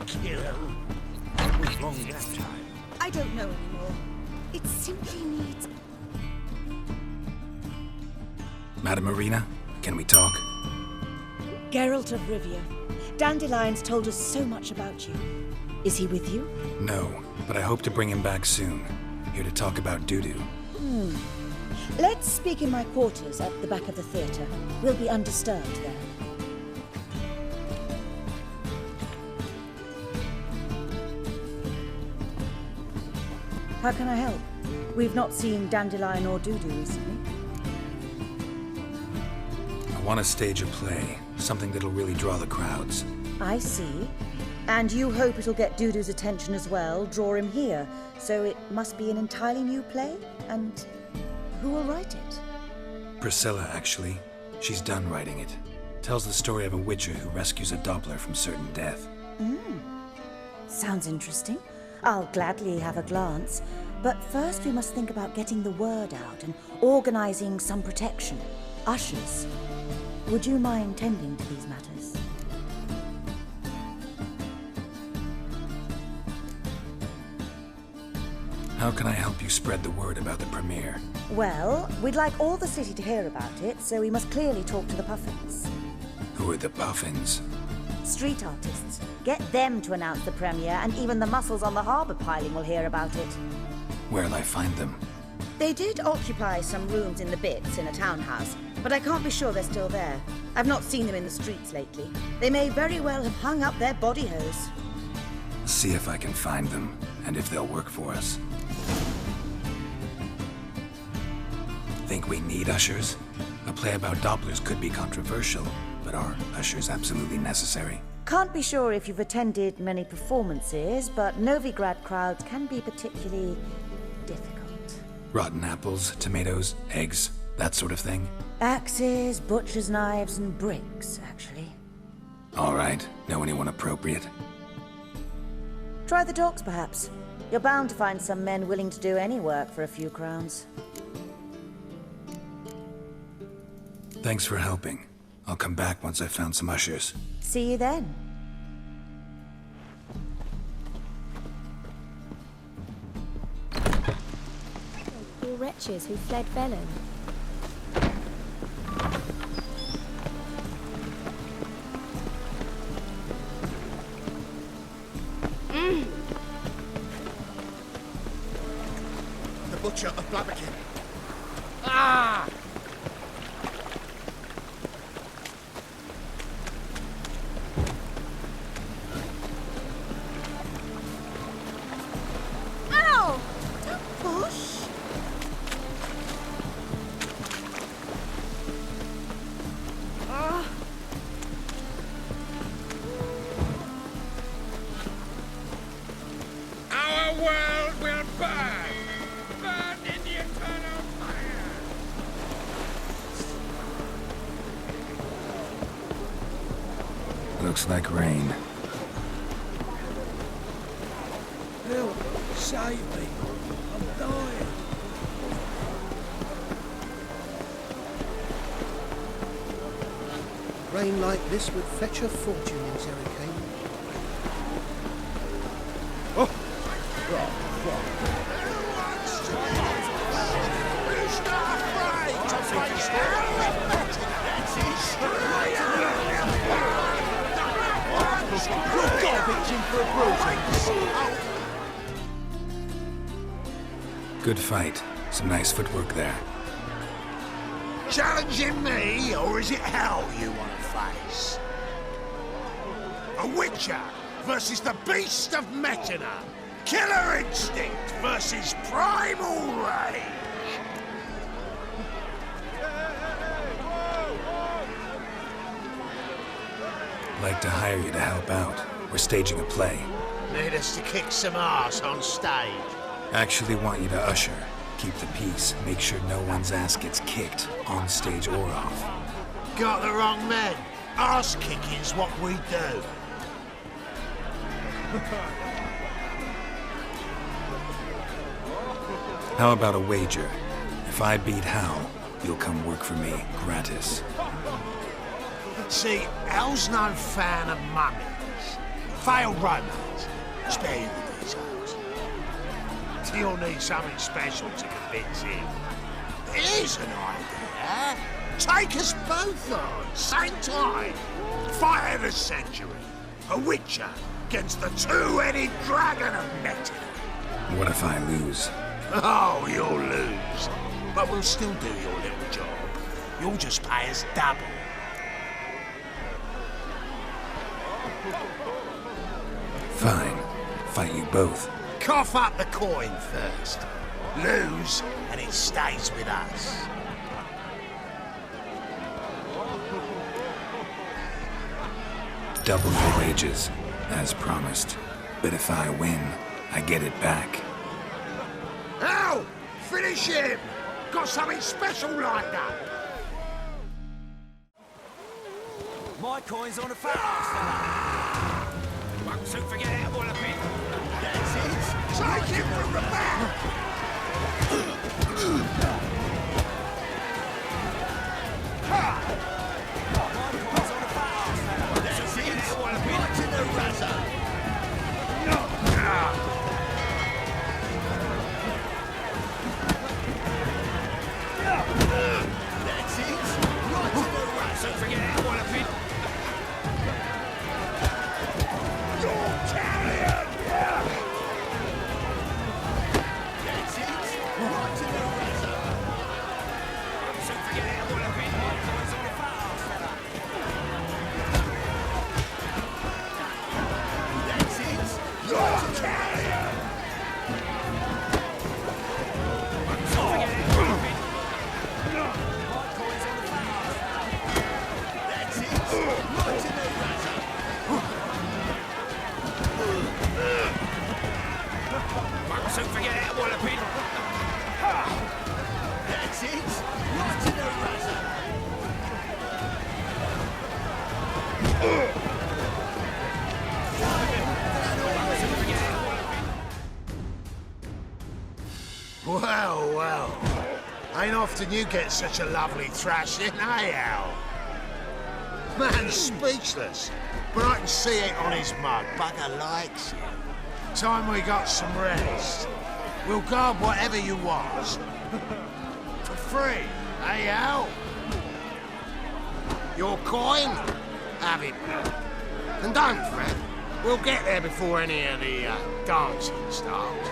Kill. What was wrong that time? I don't know anymore. It simply needs... Madam Marina, can we talk? Geralt of Rivia. Dandelion's told us so much about you. Is he with you? No, but I hope to bring him back soon. Here to talk about doo-doo. Let's speak in my quarters at the back of the theatre. We'll be undisturbed there. How can I help? We've not seen Dandelion or Dudu recently. I want to stage a play, something that'll really draw the crowds. I see. And you hope it'll get Dudu's attention as well, draw him here. So it must be an entirely new play? And who will write it? Priscilla, actually. She's done writing it. Tells the story of a witcher who rescues a Doppler from certain death. Sounds interesting. I'll gladly have a glance. But first we must think about getting the word out and organizing some protection. Ushers. Would you mind tending to these matters? How can I help you spread the word about the premiere? Well, we'd like all the city to hear about it, so we must clearly talk to the Puffins. Who are the Puffins? Street artists. Get them to announce the premiere, and even the muscles on the harbour piling will hear about it. Where'll I find them? They did occupy some rooms in the Bits in a townhouse, but I can't be sure they're still there. I've not seen them in the streets lately. They may very well have hung up their body hose. See if I can find them, and if they'll work for us. Think we need ushers? A play about Dopplers could be controversial, but are ushers absolutely necessary? Can't be sure if you've attended many performances, but Novigrad crowds can be particularly difficult. Rotten apples, tomatoes, eggs, that sort of thing? Axes, butcher's knives, and bricks, actually. All right. Know anyone appropriate? Try the docks, perhaps. You're bound to find some men willing to do any work for a few crowns. Thanks for helping. I'll come back once I've found some ushers. See you then. Poor wretches who fled Velen. The Butcher of Blaviken. Ah! Ow! Don't push! Our world will burn! Burn in the eternal fire! Looks like rain. Help! Save me! I'm dying! Rain like this would fetch a fortune in Zerrikane. Good fight. Some nice footwork there. Challenging me, or is it hell you want to face? A Witcher versus the Beast of Metina. Killer instinct versus primal rage. Like to hire you to help out. We're staging a play. Need us to kick some ass on stage. Actually want you to usher. Keep the peace. Make sure no one's ass gets kicked, on stage or off. Got the wrong men. Ass kicking's what we do. How about a wager? If I beat Hal, you'll come work for me, gratis. See, Hal's no fan of mummies. Failed romance. Spare you the details. You'll need something special to convince him. Here's an idea. Take us both on, same time. Fight of the century. A witcher against the two-headed dragon of Metin. What if I lose? Oh, you'll lose. But we'll still do your little job. You'll just pay us double. Fine. Fight you both. Cough up the coin first. Lose, and it stays with us. Double your wages, as promised. But if I win, I get it back. Ow! Finish him! Got something special lined up! My coin's on a fast, fella. Won't soon forget it, all a bit. That's it. Take him from the back! Well, well. Ain't often you get such a lovely thrashing, eh, Al? Man's speechless, but I can see it on his mug. Bugger likes you. Time we got some rest. We'll guard whatever you want. For free, eh, Al? Your coin? Have it. And don't fret. We'll get there before any of the dancing starts.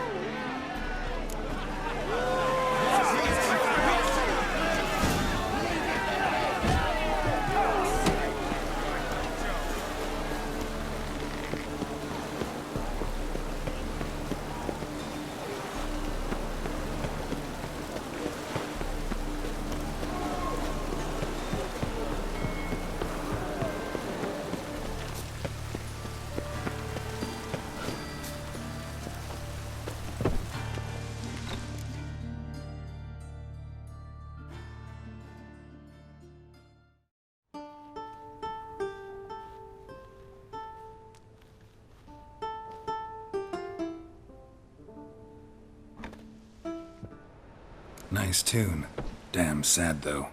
Nice tune. Damn sad, though.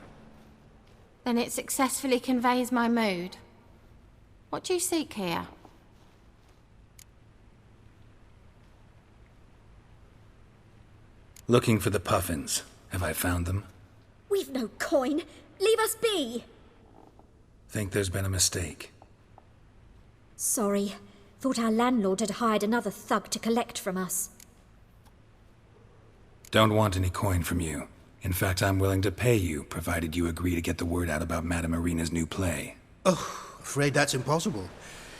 Then it successfully conveys my mood. What do you seek here? Looking for the puffins. Have I found them? We've no coin. Leave us be. Think there's been a mistake. Sorry. Thought our landlord had hired another thug to collect from us. Don't want any coin from you. In fact, I'm willing to pay you, provided you agree to get the word out about Madame Irina's new play. Oh, afraid that's impossible.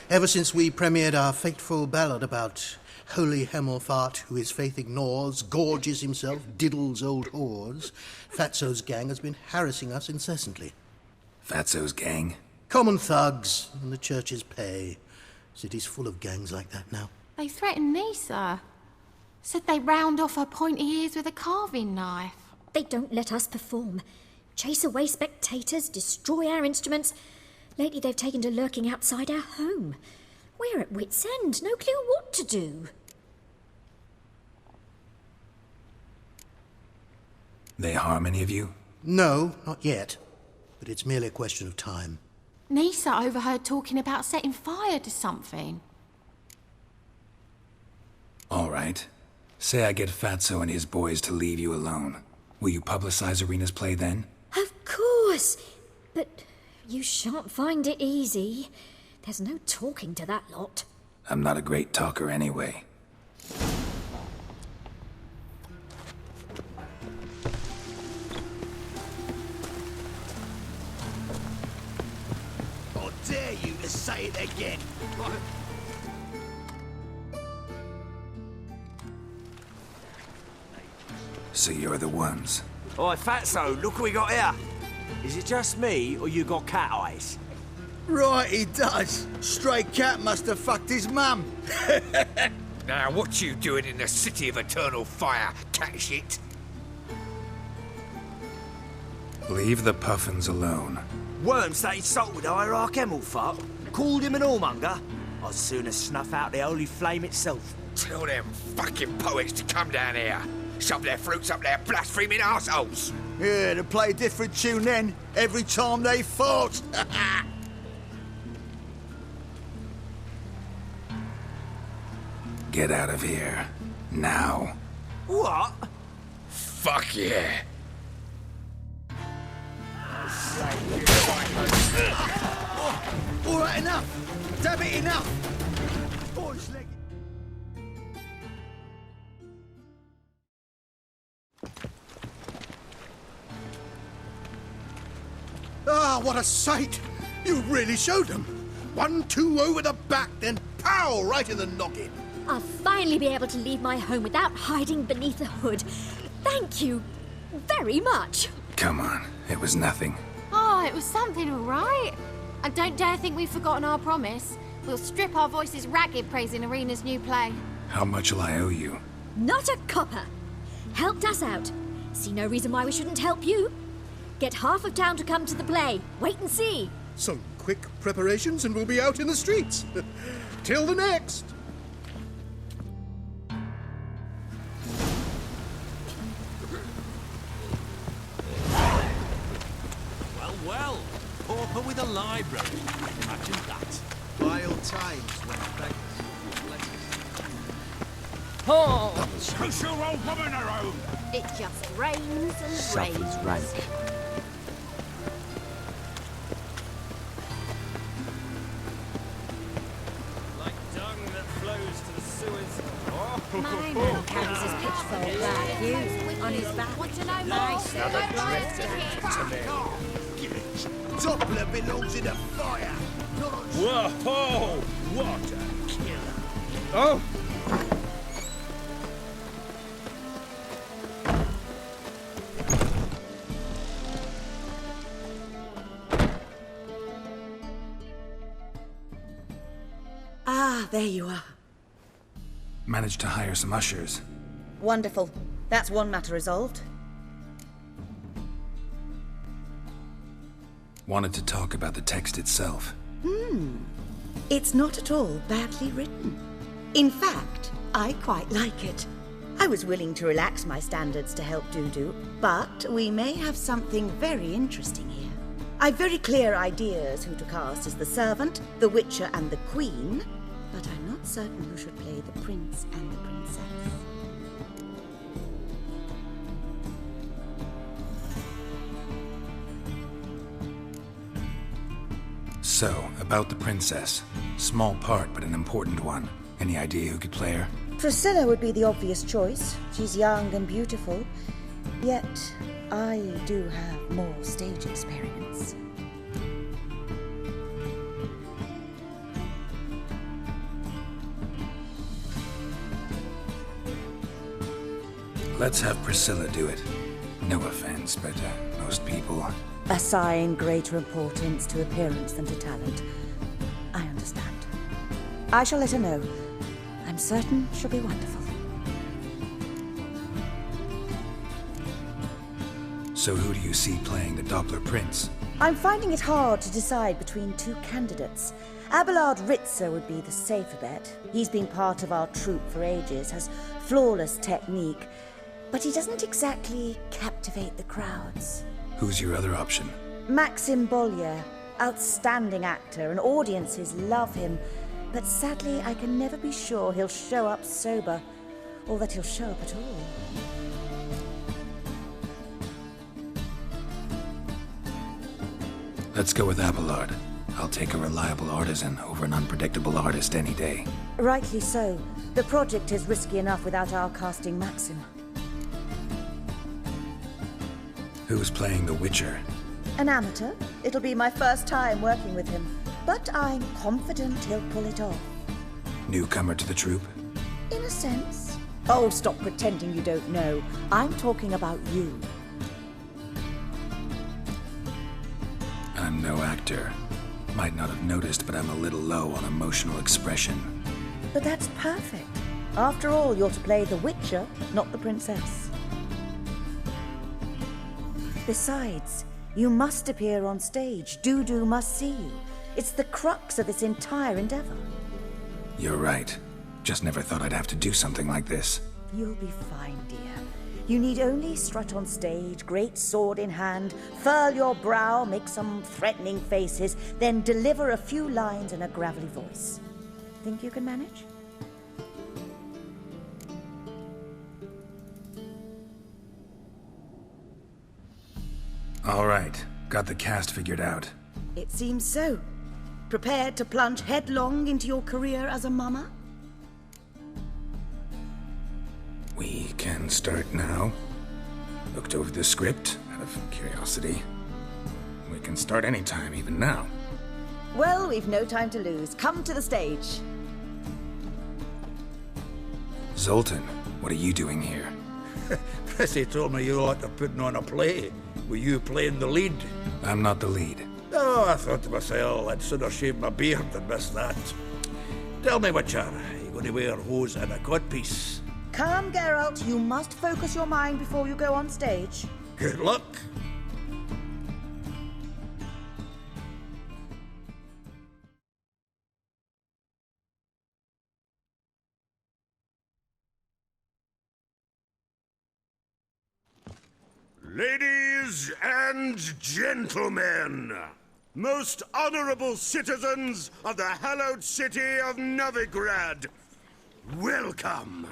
Ever since we premiered our fateful ballad about holy Hemelfart, who his faith ignores, gorges himself, diddles old whores, Fatso's gang has been harassing us incessantly. Fatso's gang? Common thugs in the church's pay. City's full of gangs like that now. They threatened Nisa. Said they round off her pointy ears with a carving knife. They don't let us perform. Chase away spectators, destroy our instruments. Lately they've taken to lurking outside our home. We're at wit's end, no clue what to do. They harm any of you? No, not yet. But it's merely a question of time. Nisa overheard talking about setting fire to something. All right. Say I get Fatso and his boys to leave you alone. Will you publicize Irina's play then? Of course! But you shan't find it easy. There's no talking to that lot. I'm not a great talker anyway. I dare you to say it again. So you're the ones. Oi, Fatso, look what we got here. Is it just me, or you got cat eyes? Right, he does. Stray cat must have fucked his mum. Now, what you doing in the city of eternal fire, cat shit? Leave the puffins alone. Worms that insulted Hierarch Emelfuck, called him an whoremonger. I'd sooner snuff out the holy flame itself. Tell them fucking poets to come down here. Shove their fruits up their blaspheming arseholes. Yeah, to play a different tune then, every time they fought. Get out of here. Now. What? Fuck yeah. All right, enough. Damn it, enough. Boys, leg. Ah, what a sight! You really showed them. 1-2 over the back, then pow, right in the noggin. I'll finally be able to leave my home without hiding beneath a hood. Thank you very much. Come on. It was nothing. Oh, it was something, all right. And don't dare think we've forgotten our promise. We'll strip our voices ragged praising Irina's new play. How much will I owe you? Not a copper. Helped us out. See no reason why we shouldn't help you. Get half of town to come to the play. Wait and see. Some quick preparations and we'll be out in the streets. Till the next. Well, pauper with a library. Imagine that. Vile times when beggars. Push your old woman around. It just rains and rains. Like dung that flows to the sewers. My man carries his pitchfork like you on his back. Want to know more? Nice Doppler belongs in a fire. Whoa! What a killer! Oh! Ah, there you are. Managed to hire some ushers. Wonderful. That's one matter resolved. Wanted to talk about the text itself. It's not at all badly written. In fact, I quite like it. I was willing to relax my standards to help Dudu, but we may have something very interesting here. I've very clear ideas who to cast as the servant, the witcher and the queen, but I'm not certain who should play the prince and the princess. So, about the princess. Small part, but an important one. Any idea who could play her? Priscilla would be the obvious choice. She's young and beautiful. Yet, I do have more stage experience. Let's have Priscilla do it. No offense, but most people... Assign greater importance to appearance than to talent. I understand. I shall let her know. I'm certain she'll be wonderful. So who do you see playing the Doppler Prince? I'm finding it hard to decide between two candidates. Abelard Ritzer would be the safer bet. He's been part of our troupe for ages, has flawless technique, but he doesn't exactly captivate the crowds. Who's your other option? Maxim Bollier, outstanding actor, and audiences love him, but sadly I can never be sure he'll show up sober. or that he'll show up at all. Let's go with Abelard. I'll take a reliable artisan over an unpredictable artist any day. Rightly so. The project is risky enough without our casting Maxim. Who's playing the Witcher? An amateur. It'll be my first time working with him, but I'm confident he'll pull it off. Newcomer to the troupe? In a sense. Oh, stop pretending you don't know. I'm talking about you. I'm no actor. Might not have noticed, but I'm a little low on emotional expression. But that's perfect. After all, you're to play the Witcher, not the princess. Besides, you must appear on stage. Dudu must see you. It's the crux of this entire endeavor. You're right. Just never thought I'd have to do something like this. You'll be fine, dear. You need only strut on stage, great sword in hand, furl your brow, make some threatening faces, then deliver a few lines in a gravelly voice. Think you can manage? All right. Got the cast figured out. It seems so. Prepared to plunge headlong into your career as a mama? We can start now. Looked over the script out of curiosity. We can start anytime, even now. Well, we've no time to lose. Come to the stage. Zoltan, what are you doing here? Prissy told me you ought to putting on a play. Were you playing the lead? I'm not the lead. Oh, I thought to myself, I'd sooner shave my beard than miss that. Tell me, Witcher, are you going to wear hose and a codpiece? Calm, Geralt. You must focus your mind before you go on stage. Good luck. Ladies and gentlemen, most honorable citizens of the hallowed city of Novigrad, welcome.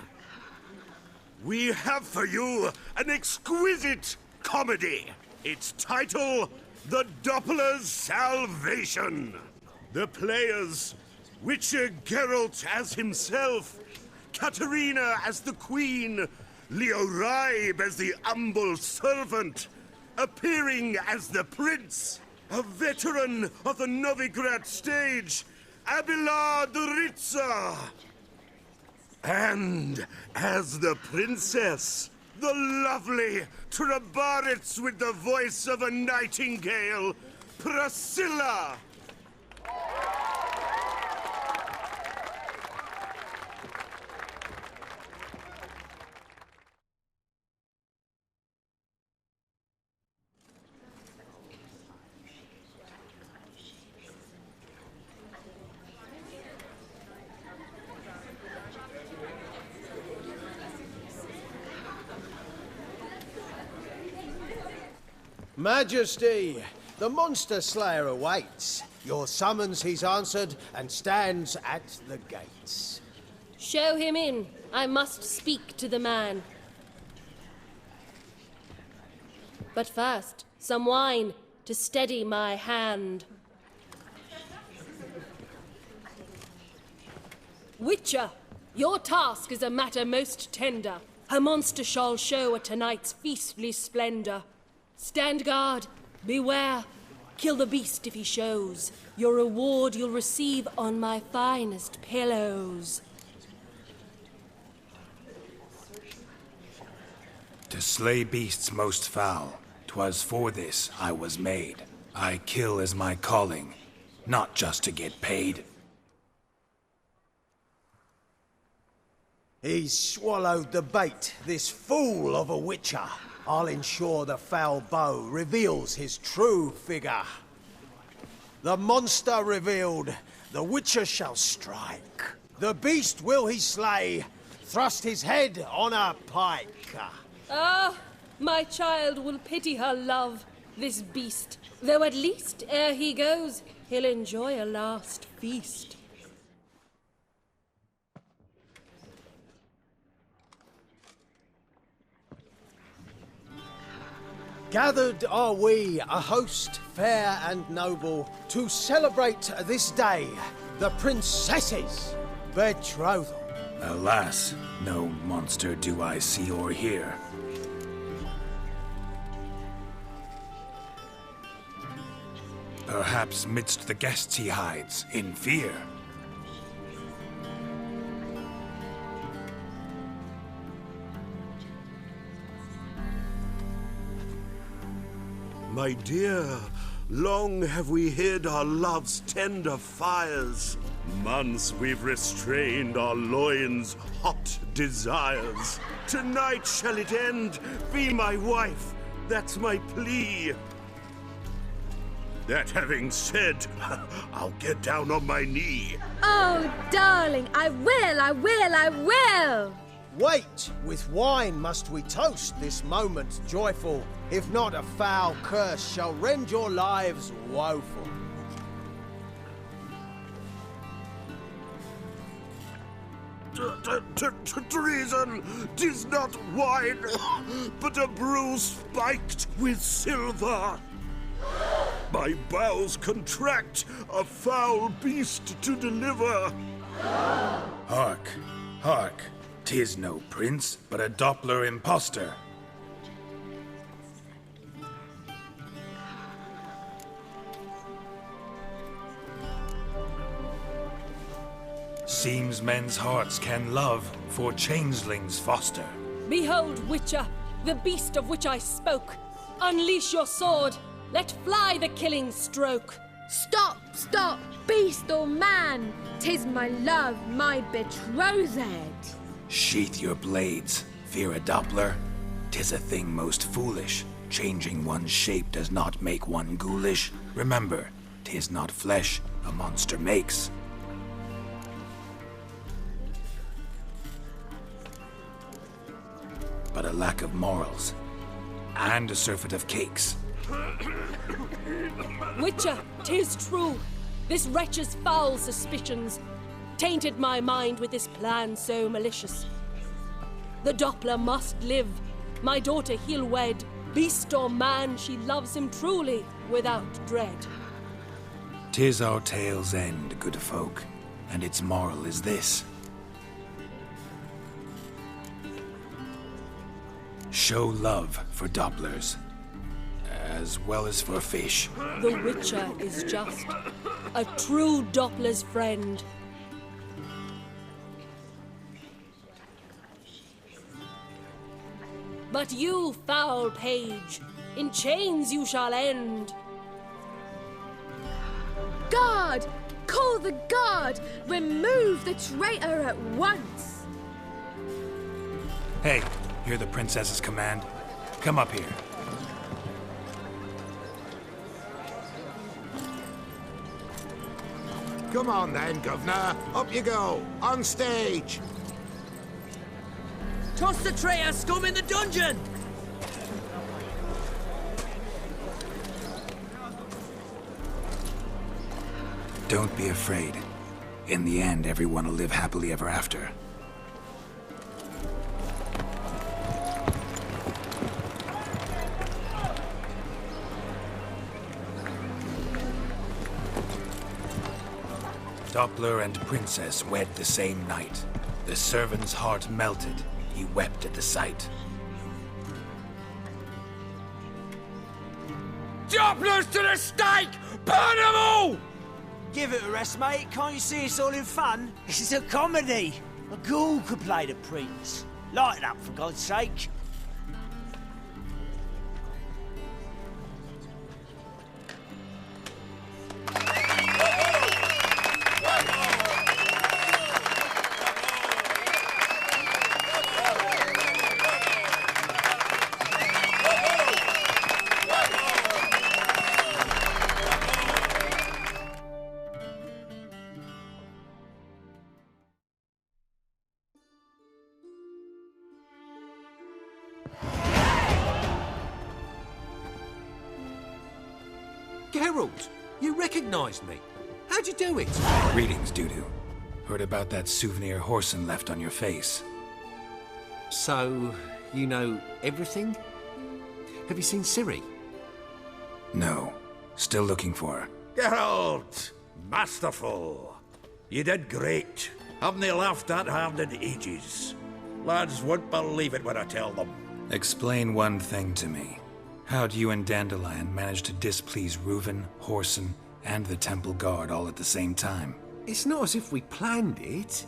We have for you an exquisite comedy. Its title, The Doppler's Salvation. The players, Witcher Geralt as himself, Katarina as the Queen, Leo Raib as the humble servant, appearing as the Prince, a veteran of the Novigrad stage, Abelard Ritza. And as the Princess, the lovely Trabaritz with the voice of a nightingale, Priscilla. Majesty, the monster slayer awaits. Your summons he's answered and stands at the gates. Show him in. I must speak to the man. But first, some wine to steady my hand. Witcher, your task is a matter most tender. Her monster shall show at tonight's feastly splendor. Stand guard, beware, kill the beast if he shows. Your reward you'll receive on my finest pillows. To slay beasts most foul, 'twas for this I was made. I kill as my calling, not just to get paid. He's swallowed the bait, this fool of a Witcher. I'll ensure the foul bow reveals his true figure. The monster revealed, the Witcher shall strike. The beast will he slay, thrust his head on a pike. Ah, my child will pity her love, this beast. Though at least, ere he goes, he'll enjoy a last feast. Gathered are we, a host fair and noble, to celebrate this day, the princess's betrothal. Alas, no monster do I see or hear. Perhaps midst the guests he hides, in fear. My dear, long have we hid our love's tender fires. Months we've restrained our loins' hot desires. Tonight shall it end, be my wife, that's my plea. That having said, I'll get down on my knee. Oh, darling, I will! Wait, with wine must we toast this moment joyful. If not, a foul curse shall rend your lives woeful. Treason! 'Tis not wine, but a brew spiked with silver. My bowels contract, a foul beast to deliver. Hark, hark. 'Tis no prince, but a Doppler impostor. Seems men's hearts can love, for changelings foster. Behold, Witcher, the beast of which I spoke. Unleash your sword. Let fly the killing stroke. Stop, stop, beast or man! 'Tis my love, my betrothed. Sheath your blades. Fear a Doppler? 'Tis a thing most foolish. Changing one's shape does not make one ghoulish. Remember, 'tis not flesh a monster makes. But a lack of morals, and a surfeit of cakes. Witcher, 'tis true. This wretch's foul suspicions tainted my mind with this plan so malicious. The Doppler must live. My daughter he'll wed. Beast or man, she loves him truly, without dread. 'Tis our tale's end, good folk, and its moral is this. Show love for Dopplers, as well as for fish. The Witcher is just a true Doppler's friend. But you, foul page, in chains you shall end. Guard! Call the guard! Remove the traitor at once! Hey, hear the princess's command? Come up here. Come on then, Governor. Up you go. On stage. Toss the traitor scum in the dungeon! Don't be afraid. In the end, everyone will live happily ever after. Doppler and princess wed the same night. The servant's heart melted. He wept at the sight. Dopplers to the stake! Burn them all! Give it a rest, mate. Can't you see it's all in fun? This is a comedy. A ghoul could play the prince. Lighten up, for God's sake. Geralt, you recognized me. How'd you do it? Greetings, Dudu. Heard about that souvenir Horson left on your face. So, you know everything? Have you seen Ciri? No. Still looking for her. Geralt! Masterful! You did great. Haven't they laughed that hard in ages? Lads won't believe it when I tell them. Explain one thing to me. How do you and Dandelion manage to displease Reuven, Whoreson, and the Temple Guard all at the same time? It's not as if we planned it.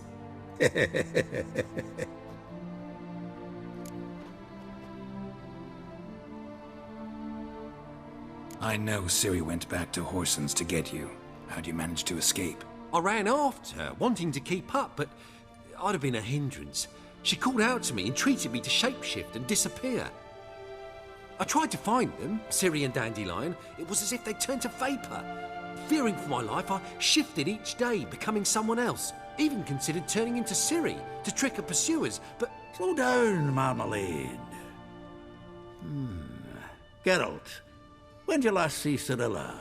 I know Ciri went back to Whoreson's to get you. How'd you manage to escape? I ran after her, wanting to keep up, but I'd have been a hindrance. She called out to me, entreated me to shapeshift and disappear. I tried to find them, Ciri and Dandelion. It was as if they'd turned to vapour. Fearing for my life, I shifted each day, becoming someone else. Even considered turning into Ciri to trick her pursuers, but... Slow down, Marmalade. Geralt, when did you last see Cirilla?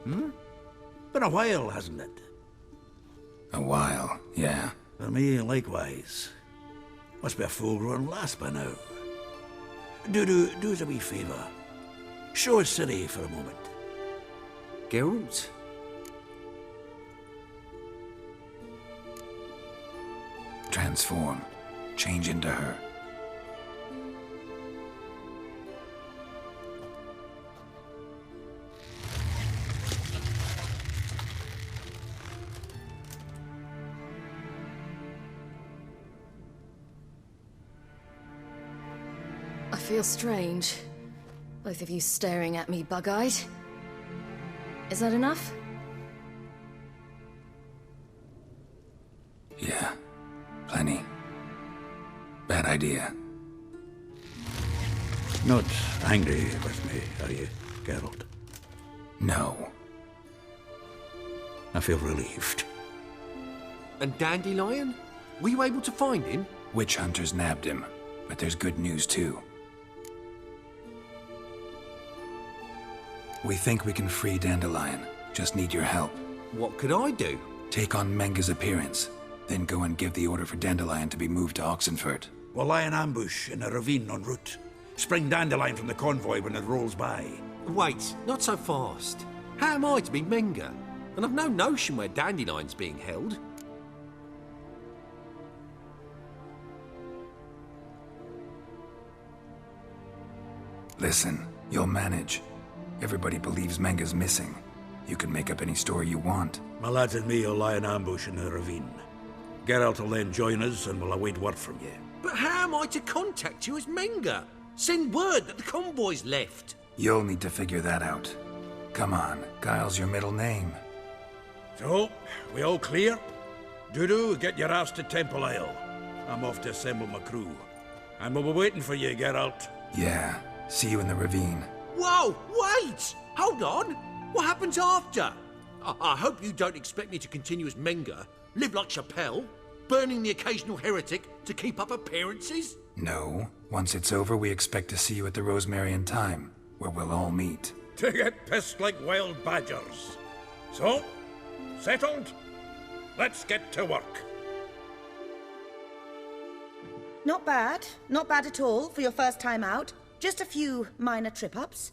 Been a while, hasn't it? A while, yeah. For me, likewise. Must be a full-grown lass by now. Do us a wee favour. Show us Ciri for a moment. Geralt? Transform. Change into her. I feel strange. Both of you staring at me bug-eyed. Is that enough? Yeah. Plenty. Bad idea. Not angry with me, are you, Geralt? No. I feel relieved. And Dandelion? Were you able to find him? Witch hunters nabbed him, but there's good news too. We think we can free Dandelion. Just need your help. What could I do? Take on Menga's appearance, then go and give the order for Dandelion to be moved to Oxenfurt. We'll lie in ambush in a ravine en route. Spring Dandelion from the convoy when it rolls by. Wait, not so fast. How am I to be Menga? And I've no notion where Dandelion's being held. Listen, you'll manage. Everybody believes Menga's missing. You can make up any story you want. My lads and me will lie in ambush in the ravine. Geralt will then join us and we'll await word from you. But how am I to contact you as Menga? Send word that the convoy's left. You'll need to figure that out. Come on, Guile's your middle name. So, we all clear? Dudu, get your ass to Temple Isle. I'm off to assemble my crew. And we'll be waiting for you, Geralt. Yeah, see you in the ravine. Whoa, wait! Hold on! What happens after? I hope you don't expect me to continue as Menga, live like Chappelle, burning the occasional heretic to keep up appearances? No. Once it's over, we expect to see you at the Rosemary in Time, where we'll all meet. To get pissed like wild badgers. So, settled? Let's get to work. Not bad. Not bad at all for your first time out. Just a few minor trip-ups.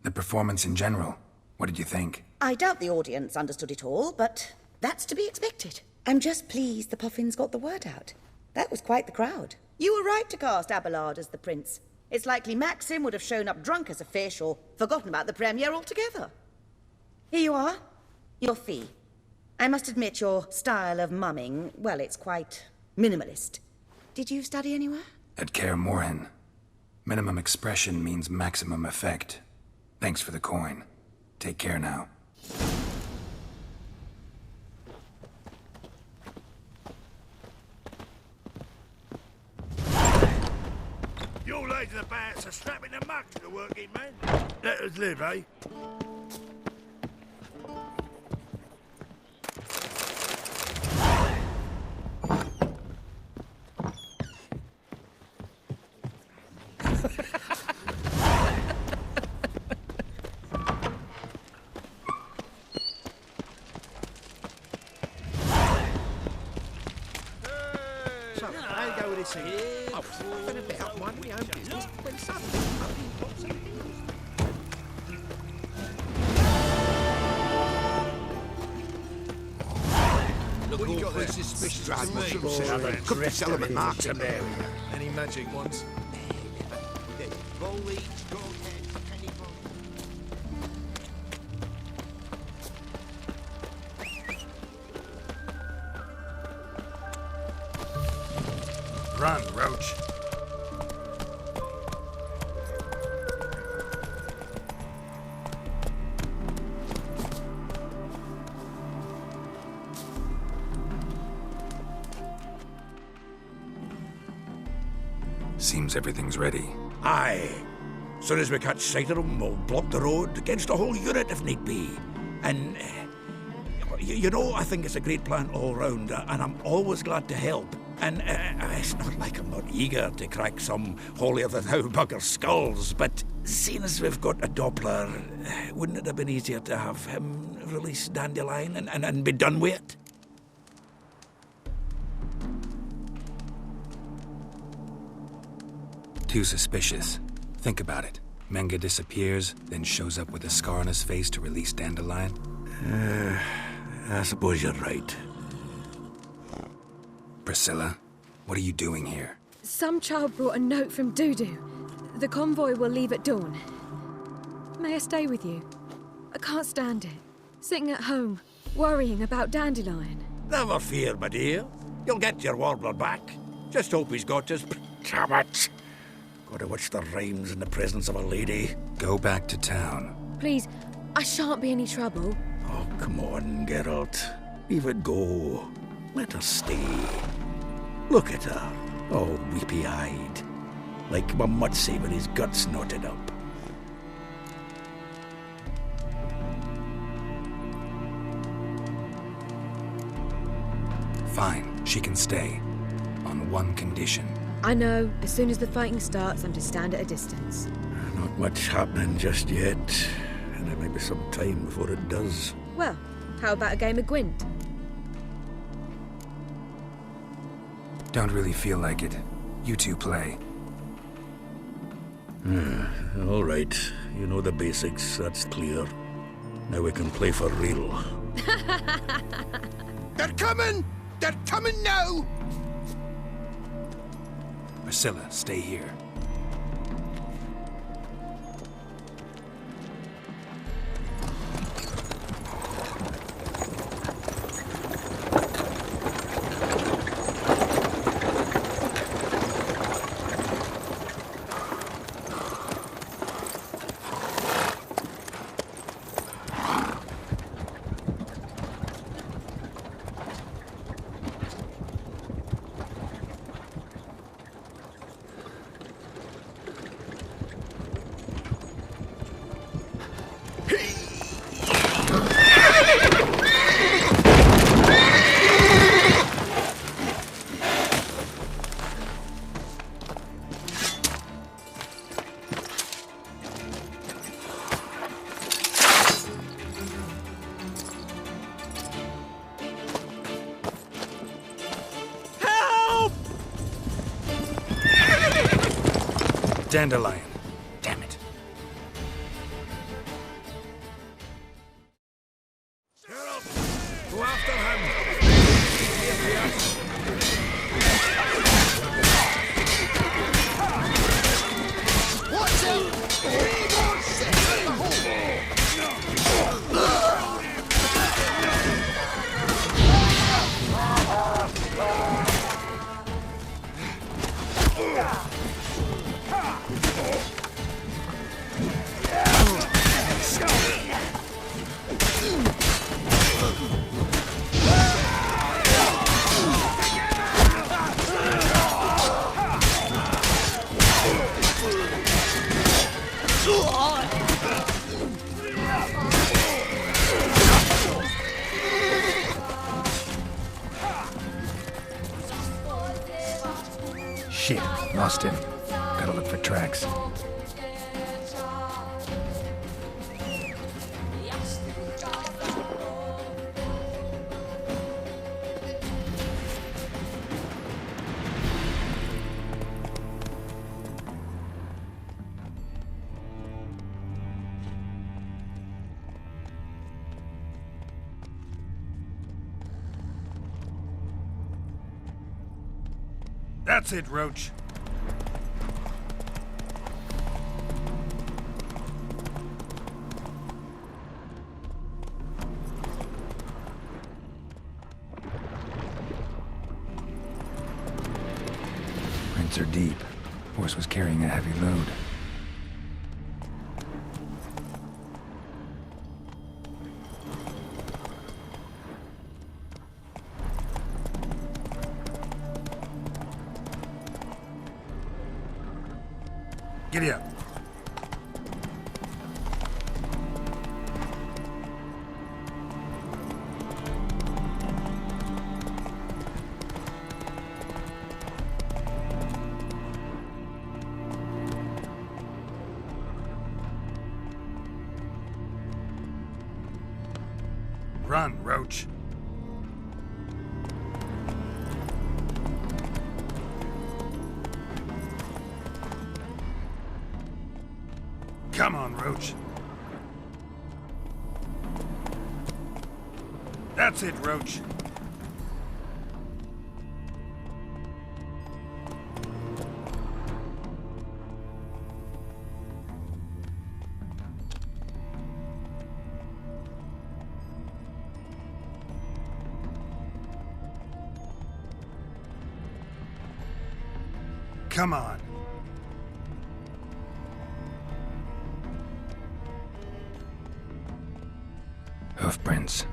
The performance in general, what did you think? I doubt the audience understood it all, but that's to be expected. I'm just pleased the Puffins got the word out. That was quite the crowd. You were right to cast Abelard as the prince. It's likely Maxim would have shown up drunk as a fish or forgotten about the premiere altogether. Here you are. Your fee. I must admit your style of mumming, well, it's quite minimalist. Did you study anywhere? At Kaer Morhen. Minimum expression means maximum effect. Thanks for the coin. Take care now. Your lads and the bats are strapping the muck to the working man. Let us live, eh? So, how you go with this here? Oh, been a bit up my own business when suddenly something pops up. Look awfully suspicious to me. Could be celibate marks in there. Any magic ones? Run, Roach. Seems everything's ready. Aye. Soon as we catch sight of them, we'll block the road against a whole unit if need be. And, you know, I think it's a great plan all round, and I'm always glad to help. And it's not like I'm not eager to crack some holier-than-thou bugger skulls, but seeing as we've got a Doppler, wouldn't it have been easier to have him release Dandelion and be done with it? Too suspicious. Think about it. Menga disappears, then shows up with a scar on his face to release Dandelion. I suppose you're right. Priscilla, what are you doing here? Some child brought a note from Dudu. The convoy will leave at dawn. May I stay with you? I can't stand it. Sitting at home, worrying about Dandelion. Never fear, my dear. You'll get your warbler back. Just hope he's got his... Damn it! Gotta watch the rhymes in the presence of a lady. Go back to town. Please, I shan't be any trouble. Oh, come on, Geralt. Leave it go. Let her stay. Look at her, all weepy-eyed. Like my Mutsy with his guts knotted up. Fine, she can stay. On one condition. I know, as soon as the fighting starts, I'm to stand at a distance. Not much happening just yet. And there may be some time before it does. Well, how about a game of Gwent? Don't really feel like it. You two play. All right. You know the basics, that's clear. Now we can play for real. They're coming! They're coming now! Priscilla, stay here. Dandelion. Damn it. Geralt, go after him. Watch out! 3 more sets in the hole! Shit, lost him. Gotta look for tracks. That's it, Roach. Prints are deep. Horse was carrying a heavy load. Giddy up. Run, Roach. Come on, Roach. That's it, Roach. Come on. Hoofprints.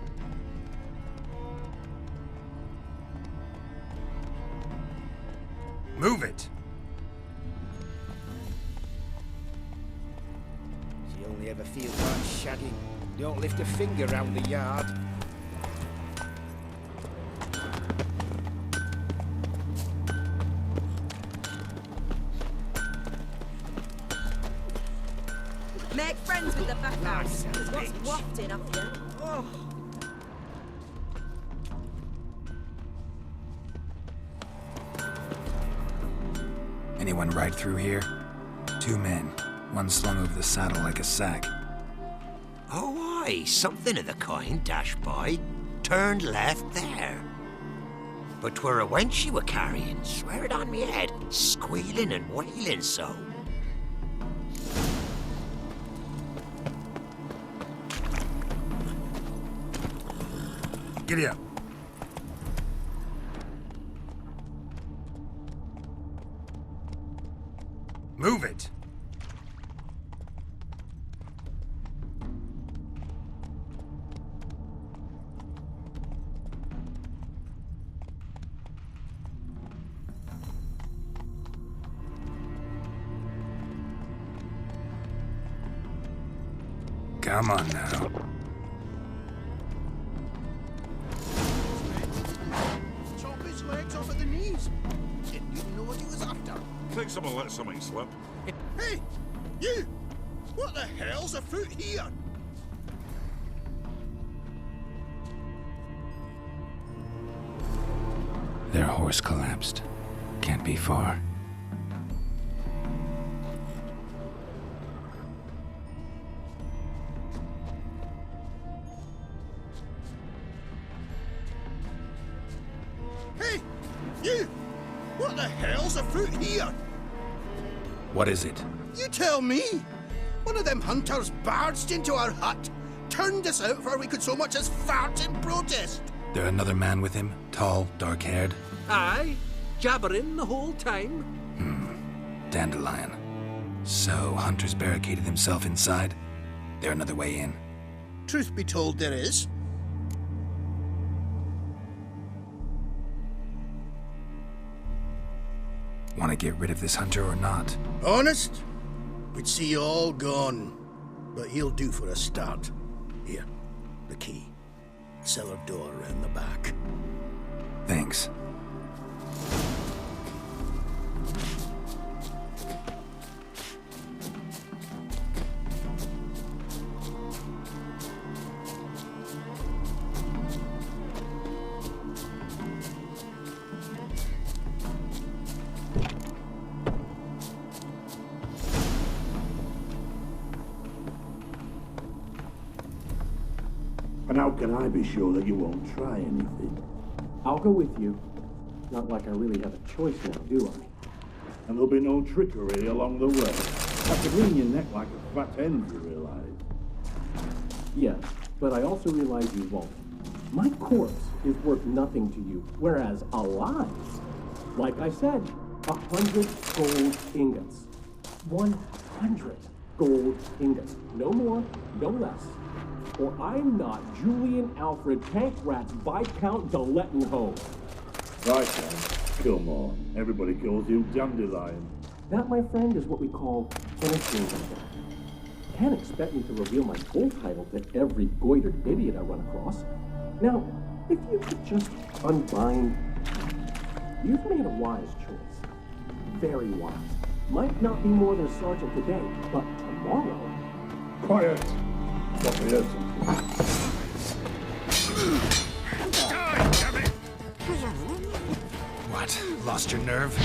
Move it. She only ever feels like shagging. Don't lift a finger round the yard. Make friends with the backhouse. There's what's wafting up here. Oh. Anyone ride through here? 2 men. One slung over the saddle like a sack. Oh, aye, something of the kind dashed by. Turned left there. But 'twere a wench you were carrying, swear it on me head, squealing and wailing so. Giddy up. Move it. Come on now. Chop his legs off at the knees. Didn't even know what he was after. Think someone let something slip. Hey, you! What the hell's afoot here? Their horse collapsed. Can't be far. Hey, you! What the hell's afoot here? What is it? You tell me! One of them hunters barged into our hut, turned us out before we could so much as fart in protest. There another man with him? Tall, dark-haired? Aye, jabbering the whole time. Dandelion. So, Hunter's barricaded himself inside? There another way in? Truth be told, there is. Want to get rid of this hunter or not? Honest? We'd see you all gone. But he'll do for a start. Here, the key. Cellar door around the back. Thanks. And how can I be sure that you won't try anything? I'll go with you. Not like I really have a choice now, do I? And there'll be no trickery along the way. I could wring your neck like a fat hen, you realise? Yes, but I also realize you won't. My corpse is worth nothing to you, whereas alive, like I said, 100 gold ingots. 100 gold ingots. No more, no less. Or I'm not Julian Alfred Pankratz Viscount de Lettenhove. Right then, come on. Everybody calls you Dandelion. That, my friend, is what we call finishing the job. Can't expect me to reveal my full title to every goitered idiot I run across. Now, if you could just unbind... You've made a wise choice. Very wise. Might not be more than a sergeant today, but tomorrow... Quiet! What we heard something. What? Lost your nerve?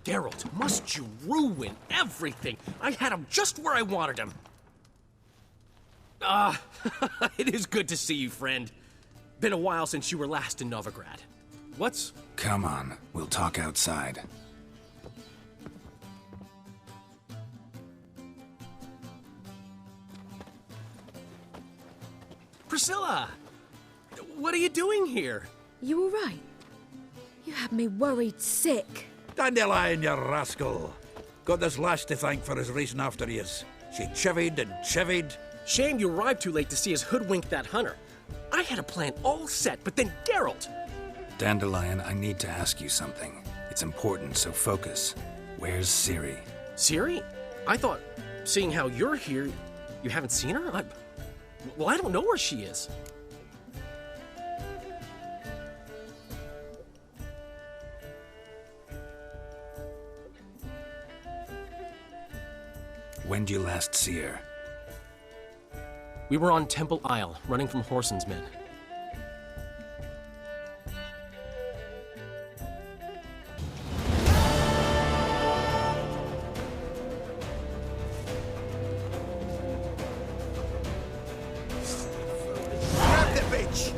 Geralt, must you ruin everything? I had him just where I wanted him. It is good to see you, friend. Been a while since you were last in Novigrad. What's... Come on, we'll talk outside. Priscilla! What are you doing here? You all right? You had me worried sick. Dandelion, you rascal. Got this lass to thank for his racing after yous. She chivied and chivied. Shame you arrived too late to see us hoodwink that hunter. I had a plan all set, but then Geralt... Dandelion, I need to ask you something. It's important, so focus. Where's Ciri? Ciri? I thought, seeing how you're here, you haven't seen her? Well, I don't know where she is. When did you last see her? We were on Temple Isle, running from Whoreson's men. Grab the bitch!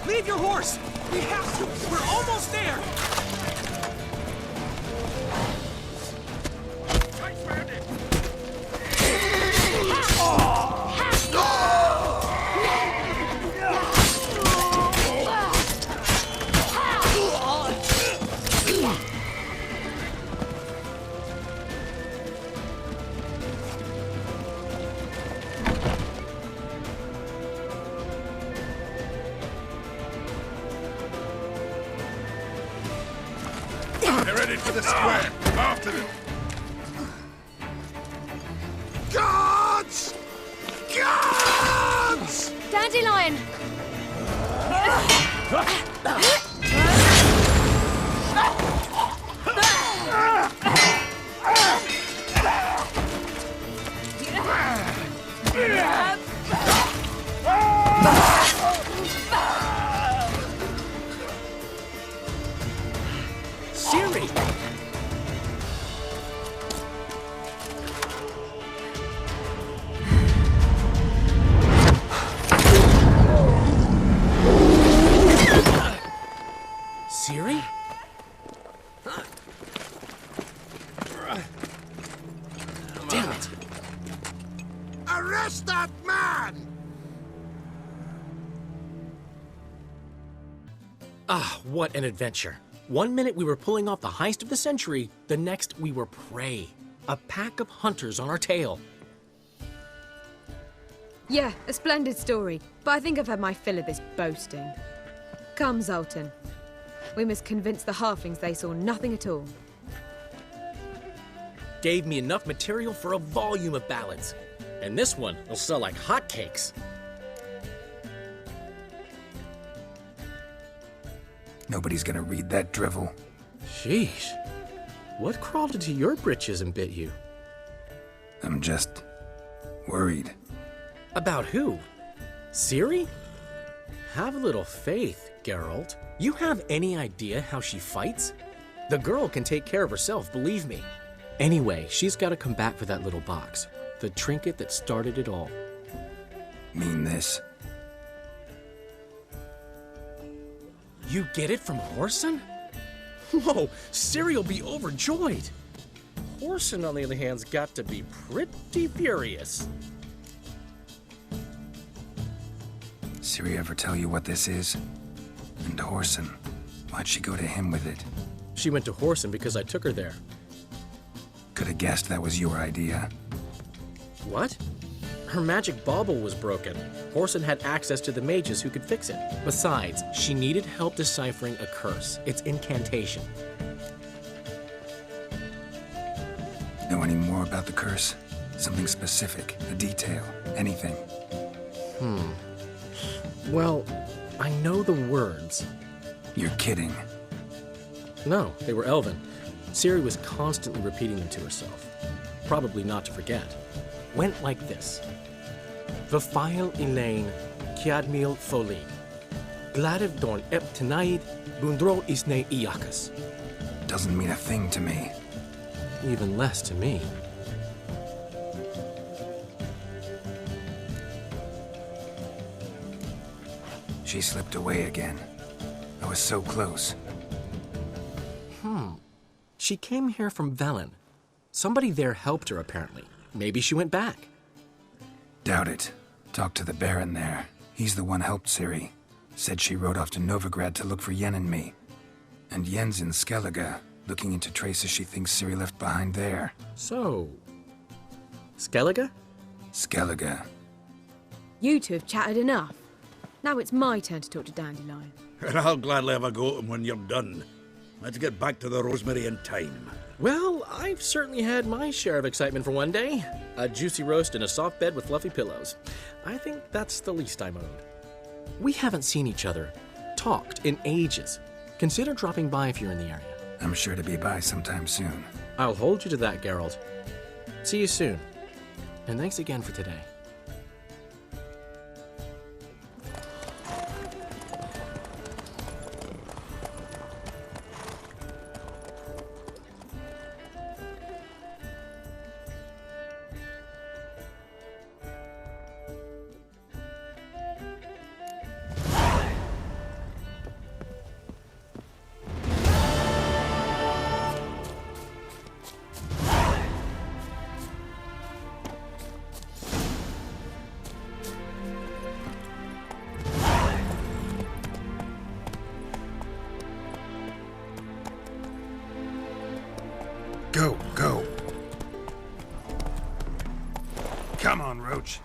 Leave your horse! We have to! We're almost there! They're headed for the square. After them. Guards! Guards! Dandelion! Arrest that man! Ah, what an adventure. One minute we were pulling off the heist of the century, the next we were prey. A pack of hunters on our tail. Yeah, a splendid story, but I think I've had my fill of this boasting. Come, Zoltan. We must convince the halflings they saw nothing at all. Gave me enough material for a volume of ballads. And this one will sell like hotcakes. Nobody's gonna read that drivel. Sheesh. What crawled into your britches and bit you? I'm just worried. About who? Ciri? Have a little faith, Geralt. You have any idea how she fights? The girl can take care of herself, believe me. Anyway, she's got to come back for that little box. The trinket that started it all. Mean this? You get it from Whoreson? Whoa, Ciri'll be overjoyed. Whoreson, on the other hand, has got to be pretty furious. Ciri ever tell you what this is? And Whoreson, why'd she go to him with it? She went to Whoreson because I took her there. Could have guessed that was your idea. What? Her magic bauble was broken. Whoreson had access to the mages who could fix it. Besides, she needed help deciphering a curse. Its incantation. Know any more about the curse? Something specific, a detail, anything? Well, I know the words. You're kidding. No, they were Elven. Ciri was constantly repeating them to herself. Probably not to forget. Went like this. Vafile Elaine, Kiadmil Foli. Gladev Dorn Ep Tenaid, Bundro Isne Iakas. Doesn't mean a thing to me. Even less to me. She slipped away again. I was so close. She came here from Velen. Somebody there helped her, apparently. Maybe she went back. Doubt it. Talked to the Baron there. He's the one helped Ciri. Said she rode off to Novigrad to look for Yen and me. And Yen's in Skellige, looking into traces she thinks Ciri left behind there. So... Skellige? Skellige. You two have chatted enough. Now it's my turn to talk to Dandelion. And I'll gladly have a go at him when you're done. Let's get back to the Rosemary in time. Well, I've certainly had my share of excitement for one day. A juicy roast in a soft bed with fluffy pillows. I think that's the least I'm owed. We haven't seen each other, talked in ages. Consider dropping by if you're in the area. I'm sure to be by sometime soon. I'll hold you to that, Geralt. See you soon. And thanks again for today. Go, go. Come on, Roach.